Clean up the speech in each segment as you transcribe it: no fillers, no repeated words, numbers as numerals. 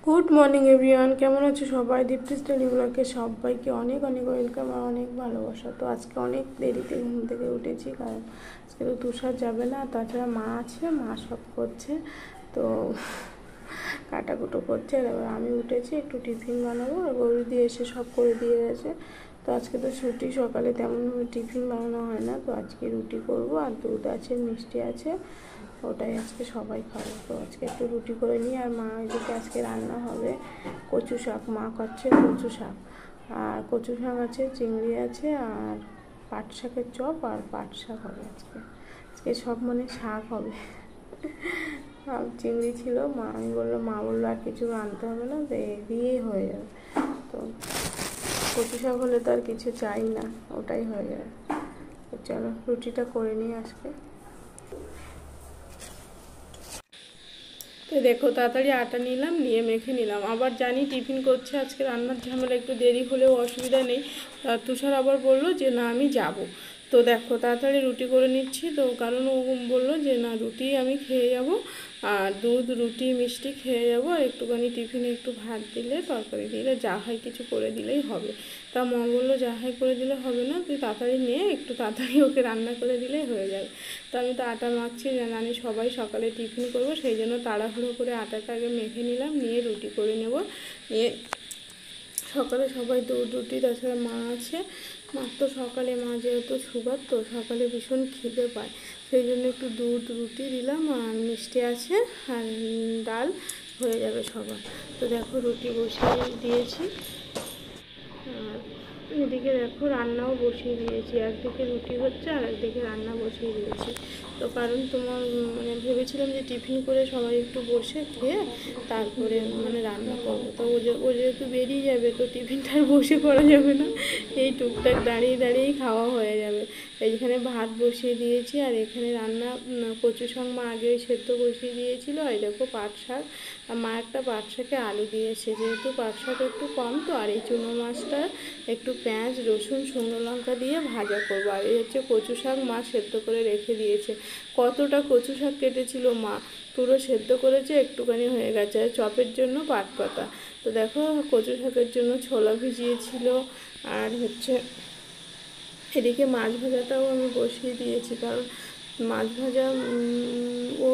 Good morning everyone, কেমন আছো সবাই? দীপ্তিস ডেলি ব্লগে সবাইকে অনেক অনেক ওয়েলকাম আর অনেক ভালোবাসা। তো আজকে অনেক দেরিতে ঘুম থেকে উঠেছি, কারণ আজকে তো তুষার যাবে না, তাছাড়া মা আছে, মা সব করছে, তো কাটাকুটো করছে। আর এবার আমি উঠেছি, একটু টিফিন বানাবো, আর গরু দিয়ে এসে সব করে দিয়ে গেছে। তো আজকে তো ছুটি, সকালে তেমন টিফিন বানানো হয় না, তো আজকে রুটি করব, আর দুধ আছে, মিষ্টি আছে, ওটাই আজকে সবাই খাবো। তো আজকে একটু রুটি করে নিই। আর মা এদিকে আজকে রান্না হবে কচু শাক, মা করছে কচু শাক, আর কচু শাক আছে, চিংড়ি আছে, আর পাট শাকের চপ আর পাট শাক হবে আজকে। আজকে সব মানে শাক হবে। আর চিংড়ি ছিল, আমি বললাম, মা বললো আর কিছু আনতে হবে না, তো এই দিয়েই হয়ে যাবে। তো কচু শাক হলে তো আর কিছু চাই না, ওটাই হয়ে যাবে। তো চলো রুটিটা করে নিই আজকে। তো দেখো, তাড়াতাড়ি আটা নিলাম, নিয়ে মেখে নিলাম। আবার জানি টিফিন করছে, আজকে রান্নার ঝামেলা, একটু দেরি হলেও অসুবিধা নেই। তুষার আবার বললো যে না আমি যাব। তো দেখো তাড়াতাড়ি রুটি করে নিচ্ছি, তো কারণ ও বললো যে না রুটি আমি খেয়ে যাব, আর দুধ, রুটি, মিষ্টি খেয়ে যাব, আর একটুখানি টিফিনে একটু ভাত দিলে, তরকারি দিলে, যা হয় কিছু করে দিলেই হবে। তা মা বললো যা হয় করে দিলে হবে না, তুই তাড়াতাড়ি নিয়ে একটু তাড়াতাড়ি ওকে রান্না করে দিলেই হয়ে যাবে। তো আমি তো আটা মাখছি, জানি সবাই সকালে টিফিন করবো, সেই জন্য তাড়াহুড়ো করে আটাটা আগে মেখে নিলাম, নিয়ে রুটি করে নেব। নিয়ে সকালে সবাই দুধ, রুটি, তাছাড়া মা আছে, মার তো সকালে, মা যেহেতু সুগার, তো সকালে ভীষণ খিদে পায়, সেই জন্য একটু দুধ, রুটি দিলাম, আর মিষ্টি আছে, আর ডাল হয়ে যাবে সবার। তো দেখো রুটি বসিয়ে দিয়েছি, আর এদিকে দেখো রান্নাও বসিয়ে দিয়েছি, একদিকে রুটি হচ্ছে আর একদিকে রান্না বসিয়ে দিয়েছি। তো কারণ তোমার মানে ভেবেছিলাম যে টিফিন করে সবাই একটু বসে খেয়ে তারপরে মানে রান্না করবো। তো ও যেহেতু বেরিয়ে যাবে, তো টিফিনটা আর বসে করা যাবে না, এই টুকটাক দাঁড়িয়ে দাঁড়িয়েই খাওয়া হয়ে যাবে। এইখানে ভাত বসিয়ে দিয়েছি, আর এখানে রান্না কচু শাক মা আগে সেদ্ধ বসিয়ে দিয়েছিল। আর দেখো পাট শাক, আর মা একটা পাট শাকে আলু দিয়েছে, যেহেতু পাট শাক একটু কম, তো আর এই চুনো মাছটা একটু পেঁয়াজ, রসুন, শুকনো লঙ্কা দিয়ে ভাজা করবো। আর এই হচ্ছে কচু শাক, মা সেদ্ধ করে রেখে দিয়েছে। কতটা কচু শাক কেটেছিল মা, পুরো সেদ্ধ করেছে, একটুখানি হয়ে গেছে। আর চপের জন্য পাট পাতা। তো দেখো কচু শাকের জন্য ছোলা ভিজিয়েছিল, আর হচ্ছে এদিকে মাছ ভাজাটাও আমি বসিয়ে দিয়েছি, কারণ মাছ ভাজা ও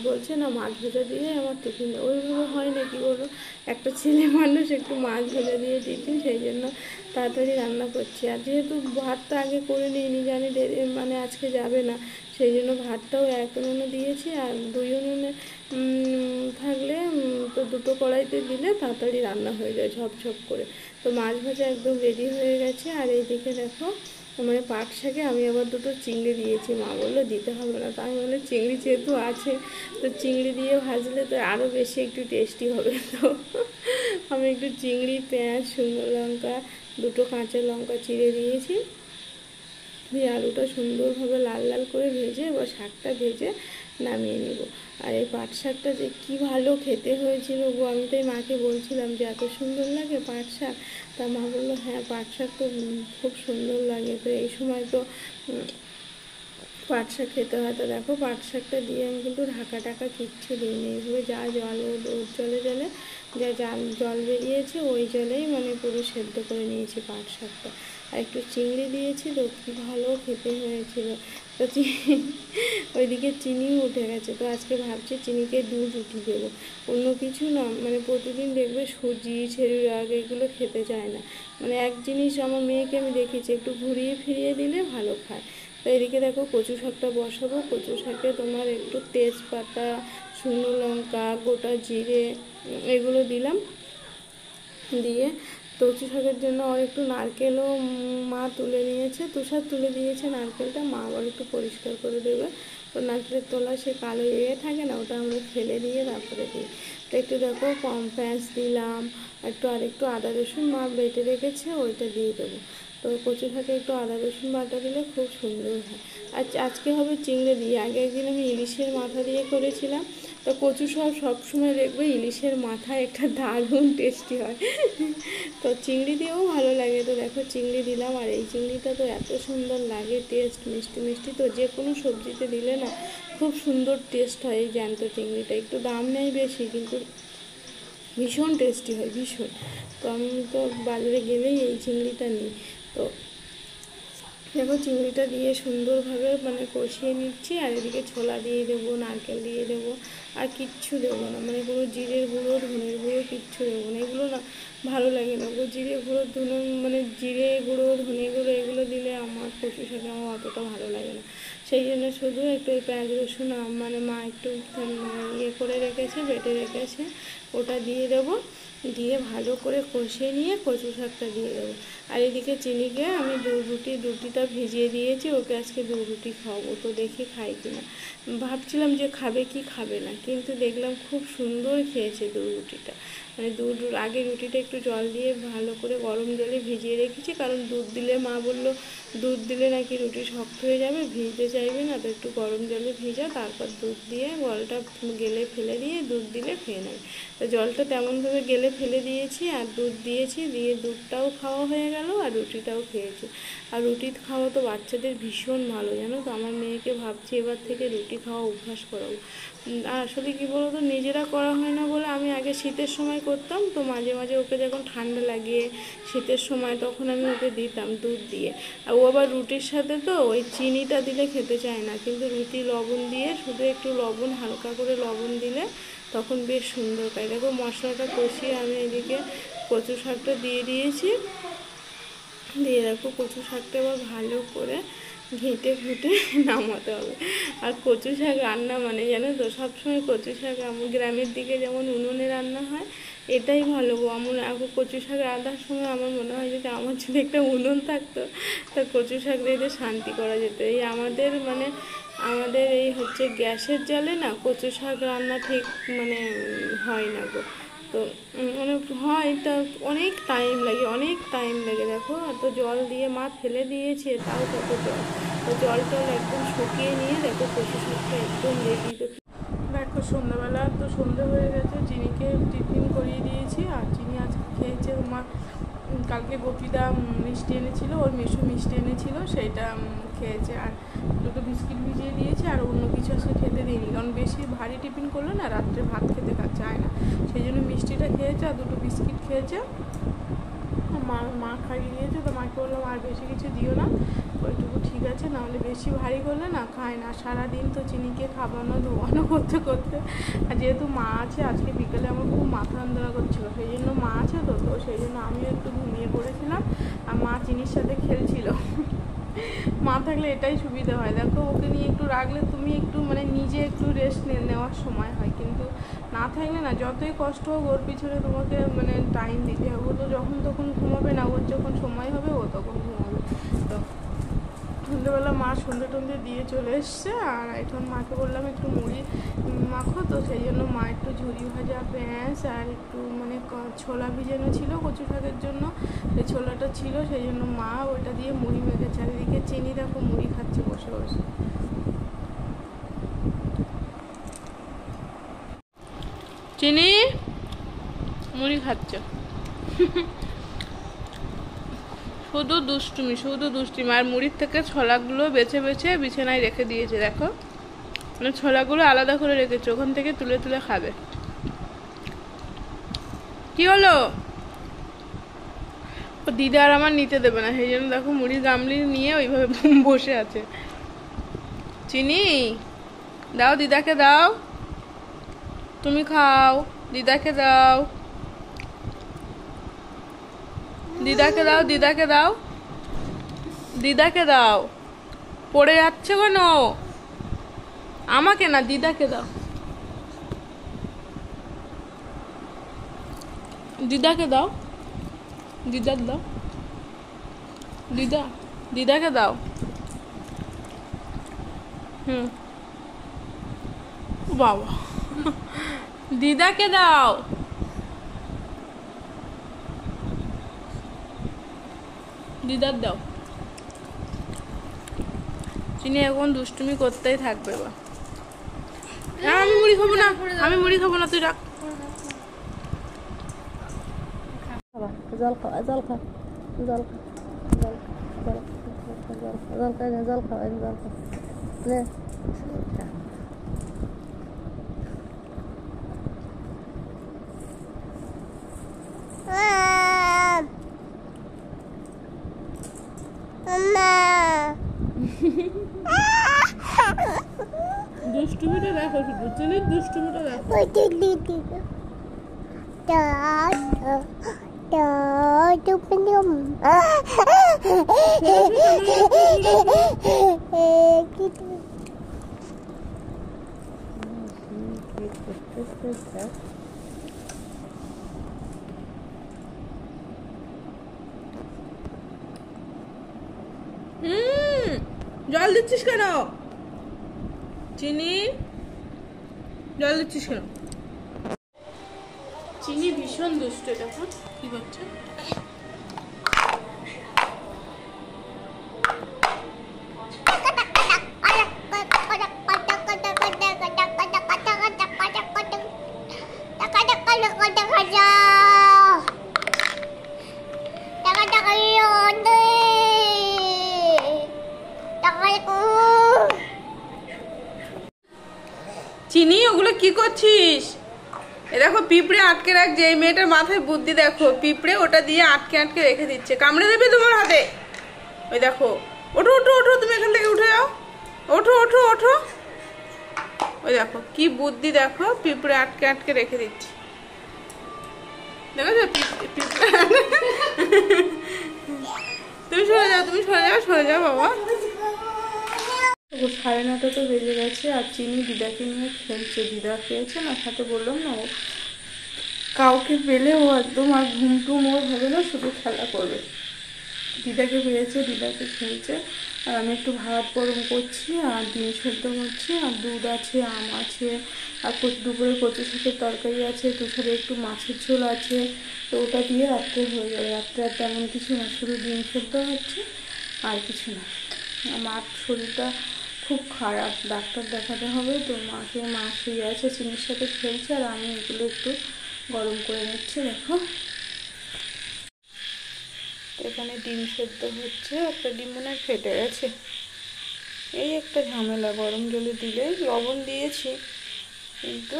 বলছে না মাছ ভাজা দিয়ে আমার টিফিন, ওইভাবে হয় না, কি বলবো, একটা ছেলে মানুষ একটু মাছ ভাজা দিয়ে টিফিন, সেই জন্য তাড়াতাড়ি রান্না করছি। আর যেহেতু ভাতটা আগে করে নিইনি, জানি মানে আজকে যাবে না, সেই জন্য ভাতটাও এক উনুনে দিয়েছি, আর দুই উনুনে থাকলে তো দুটো কড়াইতে দিলে তাড়াতাড়ি রান্না হয়ে যায় ঝপঝপ করে। তো মাছ ভাজা একদম রেডি হয়ে গেছে। আর এইদিকে দেখো মানে পাট শাকে আমি আবার দুটো চিংড়ি দিয়েছি, মা বললো দিতে হবে না, তাই বলে চিংড়ি যেহেতু আছে, তো চিংড়ি দিয়ে ভাজলে তো আরও বেশি একটু টেস্টি হবে। তো আমি একটু চিংড়ি, পেঁয়াজ, শুকনো লঙ্কা, দুটো কাঁচা লঙ্কা চিড়ে দিয়েছি, দিয়ে আলুটা সুন্দরভাবে লাল লাল করে ভেজে এবার শাকটা ভেজে নামিয়ে নেব। আর এই পাট শাকটা যে কী ভালো খেতে হয়েছিল গো, আমি তাই মাকে বলছিলাম যে এত সুন্দর লাগে পাট শাক। তা মা বললো হ্যাঁ পাট শাক তো খুব সুন্দর লাগে, তো এই সময় তো পাট শাক খেতে হয়। তো দেখো পাট শাকটা দিয়ে আমি কিন্তু ঢাকা টাকা কিচ্ছু দিইনি, এইভাবে যা জল জলে জলে যা জল বেরিয়েছে ওই জলেই মানে পুরো সেদ্ধ করে নিয়েছি পাট শাকটা। আর একটু চিংড়ি দিয়েছি, তো কী ভালো খেতে হয়েছিল। তো ওইদিকে চিনিও উঠে গেছে, তো আজকে ভাবছি চিনিকে দুধ রুটি দেবো, অন্য কিছু না। মানে প্রতিদিন দেখবে সুজি, ছেড়ুরাগ এগুলো খেতে চায় না, মানে এক জিনিস আমার মেয়েকে আমি দেখেছি একটু ঘুরিয়ে ফিরিয়ে দিলে ভালো খায়। তো এদিকে দেখো কচু শাকটা বসাবো, কচু শাকে তোমার একটু তেজপাতা, শুকনো লঙ্কা, গোটা জিরে এগুলো দিলাম, দিয়ে কচু শাকের জন্য আর একটু নারকেলও মা তুলে নিয়েছে, তুষার তুলে দিয়েছে নারকেলটা, মা আবার একটু পরিষ্কার করে দেবে। তো নারকেলের তোলা সে কালো থাকে না, ওটা আমরা ফেলে দিয়ে তারপরে দিই। তো একটু দেখো কম পেঁয়াজ দিলাম, আরেকটু আদা রসুন মা বেটে রেখেছে, ওইটা দিয়ে দেবো। তো কচু শাকে একটু আদা রসুন বাটা দিলে খুব সুন্দর হয়। আজকে হবে চিংড়ি দিয়ে, আগে একদিন আমি ইলিশের মাথা দিয়ে করেছিলাম। তো কচু শাক সবসময় দেখবে ইলিশের মাথায় একটা দারুণ টেস্টি হয়, তো চিংড়ি দিয়েও ভালো লাগে। তো দেখো চিংড়ি দিলাম, আর এই চিংড়িটা তো এত সুন্দর লাগে টেস্ট, মিষ্টি মিষ্টি, তো যে কোনো সবজিতে দিলে না খুব সুন্দর টেস্ট হয় এই জ্যান্ত চিংড়িটা। একটু দাম নেই বেশি, কিন্তু ভীষণ টেস্টি হয়, ভীষণ। তো আমি তো বাজারে গেলেই এই চিংড়িটা নিই। তো দেখো চিংড়িটা দিয়ে সুন্দরভাবে মানে কষিয়ে নিচ্ছি, আর এদিকে ছোলা দিয়ে দেবো, নারকেল দিয়ে দেবো, আর কিচ্ছু দেবো না, মানে কোনো জিরের গুঁড়ো ধনের গুঁড়ো কিচ্ছু দেবো না। এগুলো না ভালো লাগে না গো, জিরে গুঁড়ো মানে জিরে গুঁড়ো ধনে গুঁড়ো এগুলো দিলে আমার কচু শাকে আমার অতটা ভালো লাগে না। সেই জন্য শুধু একটু এই পেঁয়াজ রসুন মানে মা একটু ইয়ে করে রেখেছে, বেটে রেখেছে, ওটা দিয়ে দেবো, দিয়ে ভালো করে কষিয়ে নিয়ে কচু শাকটা দিয়ে দেবো। আর এদিকে চিনিকে আমি রুটিটা ভিজিয়ে দিয়েছি, ওকে আজকে 2 রুটি খাওয়াবো, তো দেখি খাই কিনা। ভাবছিলাম যে খাবে কি খাবে না, কিন্তু দেখলাম খুব সুন্দর খেয়েছে 2 রুটিটা। মানে আগে রুটিটা একটু জল দিয়ে ভালো করে গরম জলে ভিজিয়ে রেখেছি, কারণ দুধ দিলে মা বললো দুধ দিলে নাকি রুটি শক্ত হয়ে যাবে, ভিজতে চাইবে না, তো একটু গরম জলে ভিজা, তারপর দুধ দিয়ে জলটা গেলে ফেলে দিয়ে দুধ দিলে খেয়ে নেবে। তো জলটা তেমনভাবে গেলে ফেলে দিয়েছি, আর দুধ দিয়েছি, দিয়ে দুধটাও খাওয়া হয়ে গেল আর রুটিটাও খেয়েছি। আর রুটি খাওয়া তো বাচ্চাদের ভীষণ ভালো, জানো তো। আমার মেয়েকে ভাবছি এবার থেকে রুটি খাওয়া অভ্যাস করাবো। আর আসলে কী বলো তো, নিজেরা করা হয় না বলে, আমি আগে শীতের সময় করতাম, তো মাঝে মাঝে ওকে যখন ঠান্ডা লাগিয়ে শীতের সময় তখন আমি ওকে দিতাম দুধ দিয়ে। আর ও আবার রুটির সাথে তো ওই চিনিটা দিলে খেতে চায় না, কিন্তু রুটি লবণ দিয়ে শুধু একটু লবণ, হালকা করে লবণ দিলে তখন বেশ সুন্দর পাই। দেখো মশলাটা কষিয়ে আমি এদিকে কচু শাকটা দিয়ে দিয়েছি, দিয়ে দেখো কচু শাকটা এবার ভালো করে ঘেঁটে ঘুঁটে নামাতে হবে। আর কচু শাক রান্না মানে জানো তো, সবসময় কচু শাক আমার গ্রামের দিকে যেমন উনুনে রান্না হয়, এটাই ভালো গো। আমার এখন কচু শাক রান্নার সময় আমার মনে হয় যে আমার যদি একটা উনুন থাকতো, তা কচু শাক রেঁধে শান্তি করা যেত। এই আমাদের এই হচ্ছে গ্যাসের জালে না কচু শাক রান্না ঠিক মানে হয় না গো। তো মানে হয়, তা অনেক টাইম লাগে দেখো। এত জল দিয়ে মা ফেলে দিয়েছে, তাও কত জল। তো জল টল একদম শুকিয়ে নিয়ে দেখো কচু শাকটা একদম রেডি। তো দেখো সন্ধ্যাবেলা তো সন্ধে হয়ে গেছে, চিনিকে টিফিন করিয়ে দিয়েছি, আর চিনি আজকে খেয়েছে। মা কালকে গোপীদা মিষ্টি এনেছিল, ওর মেশো মিষ্টি এনেছিল, সেইটা খেয়েছে। আর 2টো বিস্কিট ভিজিয়ে দিয়েছে, আর অন্য কিছু আজকে খেতে দিইনি, কারণ বেশি ভারী টিফিন করলে না রাত্রে ভাত খেতে চায় না, সেই জন্য মিষ্টিটা খেয়েছে আর 2টো বিস্কিট খেয়েছে। মা খাইয়ে দিয়েছে, তো মাকে বললাম আর বেশি কিছু দিও না, ওইটুকু ঠিক আছে, নাহলে বেশি ভারী করলে না খায় না। সারাদিন তো চিনিকে খাবানো ধোয়ানো করতে করতে, আর যেহেতু মা আছে, আজকে বিকেলে আমার খুব মাথা যন্ত্রণা করছিলো, সেই জন্য মা আছে তো সেই জন্য আমিও একটু ঘুমিয়ে পড়েছিলাম, আর মা চিনির সাথে খেলছিল। মা থাকলে এটাই সুবিধা হয়, দেখো ওকে নিয়ে একটু রাখলে তুমি একটু মানে নিজে একটু রেস্ট নেওয়ার সময় হয়, কিন্তু না থাকলে না যতই কষ্ট হোক ওর পিছনে তোমাকে মানে টাইম দিতে হবে। ও তো যখন তখন ঘুমাবে না, ওর যখন সময় হবে ও তখন ঘুমাবে। তো সন্ধ্যেবেলা মা সন্ধ্যে টন্ধে দিয়ে চলে এসছে, আর এখন মাকে বললাম একটু মুড়ি মাখো, তো সেই জন্য মা একটু ঝুরি ভাজা পেঁয়াজ আর একটু মানে ছোলা ভিজানো ছিল কচু শাকের জন্য, সেই ছোলাটা ছিল, সেই জন্য মা ওইটা দিয়ে মুড়ি মেখেছে। আর এদিকে চিনি দেখো মুড়ি খাচ্ছে বসে বসে। চিনি মুড়ি খাচ্ছ, শুধু দুষ্টুমি। আর মুড়ির থেকে ছোলাগুলো বেছে বেছে বিছানায় রেখে দিয়েছে, দেখো মানে ছোলাগুলো আলাদা করে রেখেছে, ওখান থেকে তুলে তুলে খাবে। কি হলো, দিদা আর আমার নিতে দেবে না, সেই জন্য দেখো মুড়ির গামলি নিয়ে ওইভাবে বসে আছে। চিনি দাও, দিদাকে দাও, তুমি খাও, দিদাকে দাও, দিদাকে দাও, দিদাকে দাও, দিদাকে দাও, পড়ে যাচ্ছে কেন? আমাকে না, দিদাকে দাও, দিদাকে দাও, দিদাকে দাও, দিদাকে দাও। বাবা, দিদাকে দাও, দিদার দাও। চিনি এখন দুষ্টুমি করতেই থাকবে। বা আমি মুড়ি খাবো না, তুই রাখ। জল খা, জল খা, জল খা, জল খা, জল খা, লে। দেখো শুধু চিনির দুষ্টুমিটা দেখো। জল দিচ্ছিস কেন চিনি? জল দিচ্ছিস কেন? চিনি ভীষণ দুষ্ট, দেখো কি করছে। চিনি ওগুলো কি করছিস? এ দেখো পিঁপড়ে আটকে রাখছে, এই মেয়েটার মাথায় বুদ্ধি দেখো, পিঁপড়ে ওটা দিয়ে আটকে আটকে রেখে দিচ্ছে, কামড়ে দেবে তোমার হাতে। ওই দেখো, ওঠো ওঠো ওঠো, তুমি এখান থেকে উঠে যাও, ওঠো ওঠো ওঠো। ওই দেখো কি বুদ্ধি দেখো, পিঁপড়ে আটকে আটকে রেখে দিচ্ছে, দেখো পিঁপড়ে। তুমি সরে যাও, তুমি সরে যাও, সরে যাও বাবা। 9:30 তো বেজে গেছে, আর চিনি দিদাকে নিয়ে খেলছে। দিদা খেয়েছে না, সাথে বললাম না, ও কাউকে পেলে ও একদম আর ঘুম টুম ওর হবে না, শুধু খেলা করবে। দিদাকে পেয়েছে, দিদাকে খেলছে, আর আমি একটু ভাত গরম করছি, আর ডিম সেদ্ধ করছি, আর দুধ আছে, আম আছে, আর দুপুরে কচু শাকের তরকারি আছে, তুষারে একটু মাছের ঝোল আছে, তো ওটা দিয়ে রাত্রে হয়ে যাবে। রাত্রে আর তেমন কিছু না, শুধু ডিম সেদ্ধ হচ্ছে, আর কিছু না। আমার শরীরটা খুব খারাপ, ডাক্তার দেখাতে হবে, তো মা শুয়ে আছে, চিনির সাথে খেলছে, আর আমি এগুলো একটু গরম করে নিচ্ছি। দেখো এখানে ডিম সেদ্ধ হচ্ছে, একটা ডিম মনে হয় ফেটে গেছে, এই একটা ঝামেলা। গরম জলে দিলে লবণ দিয়েছি কিন্তু।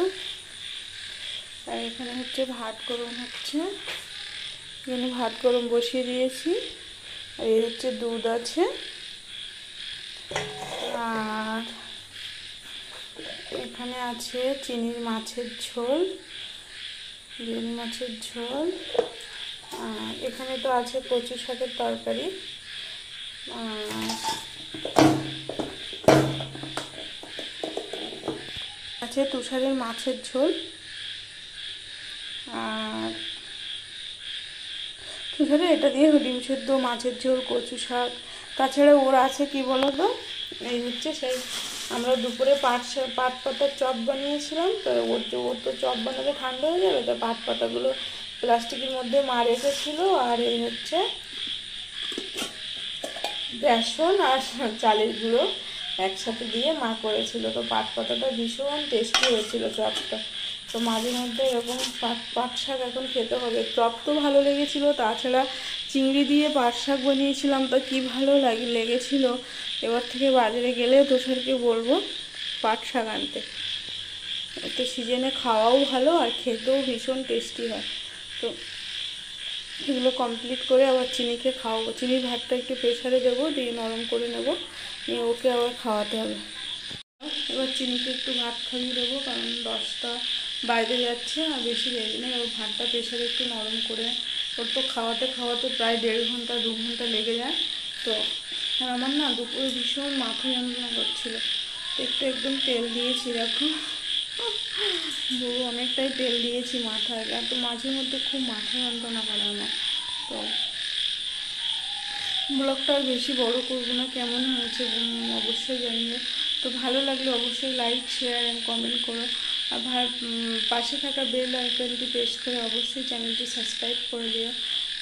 আর এখানে হচ্ছে ভাত গরম হচ্ছে, এখানে ভাত গরম বসিয়ে দিয়েছি, আর এই হচ্ছে দুধ আছে, আর এখানে আছে চিনির মাছের ঝোল, চিংড়ি মাছের ঝোল, আর এখানে তো আছে কচু শাকের তরকারি, আছে তুষারের মাছের ঝোল, আর তুষারে এটা দিয়ে ডিম সেদ্ধ, মাছের ঝোল, কচু শাক। তাছাড়া ওর আছে কি বলো তো, এই হচ্ছে সেই আমরা দুপুরে পাট পাতার চপ বানিয়েছিলাম, তো ওর তো চপ বানালে ঠান্ডা হয়ে যাবে, তো পাট পাতাগুলো প্লাস্টিকের মধ্যে মা রেখেছিল, আর এই হচ্ছে বেসন আর চালের গুঁড়ো একসাথে দিয়ে মা করেছিল, তো পাট পাতাটা ভীষণ টেস্টি হয়েছিল চপটা। তো মাঝে মধ্যে এরকম পাট শাক এখন খেতে হবে। চপ তো ভালো লেগেছিল, তাছাড়া চিংড়ি দিয়ে পাট শাক বানিয়েছিলাম, তো কী ভালো লেগেছিল। এবার থেকে বাজারে গেলে তুষারকে বলবো পাট শাক আনতে, তো সিজনে খাওয়াও ভালো আর খেতেও ভীষণ টেস্টি হয়। তো এগুলো কমপ্লিট করে আবার চিনিকে খাওয়াবো। চিনির ভাতটা একটু প্রেসারে দেবো, দিয়ে নরম করে নেবো, নিয়ে ওকে আবার খাওয়াতে হবে। এবার চিনিকে একটু ভাত খাইয়ে দেবো, কারণ 10টা বাইরে যাচ্ছে, আর বেশি দেরি নেই। ওর ভাতটা প্রেসারে একটু নরম করে, ওর তো খাওয়াতে খাওয়াতে প্রায় 1.5 ঘন্টা 2 ঘন্টা লেগে যায়। তো আমার না দুপুরে ভীষণ মাথা যন্ত্রণা করছিলো, তো একটু একদম তেল দিয়েছি, দেখো অনেকটাই তেল দিয়েছি মাথায়, এত মাঝে মধ্যে খুব মাথা যন্ত্রণা করে আমার। তো ব্লগটা আর বেশি বড় করবো না, কেমন হয়েছে অবশ্যই জানিও। তো ভালো লাগলে অবশ্যই লাইক, শেয়ার অ্যান্ড কমেন্ট করো, আর পাশে থাকা বেল আইকনটি প্রেস করে অবশ্যই চ্যানেলটি সাবস্ক্রাইব করে দিও,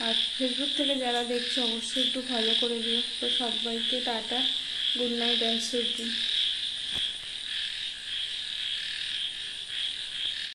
আর ফেসবুক থেকে যারা দেখছো অবশ্যই একটু ফলো করে দিও। তো সবাইকে tata, good night and sweet dream.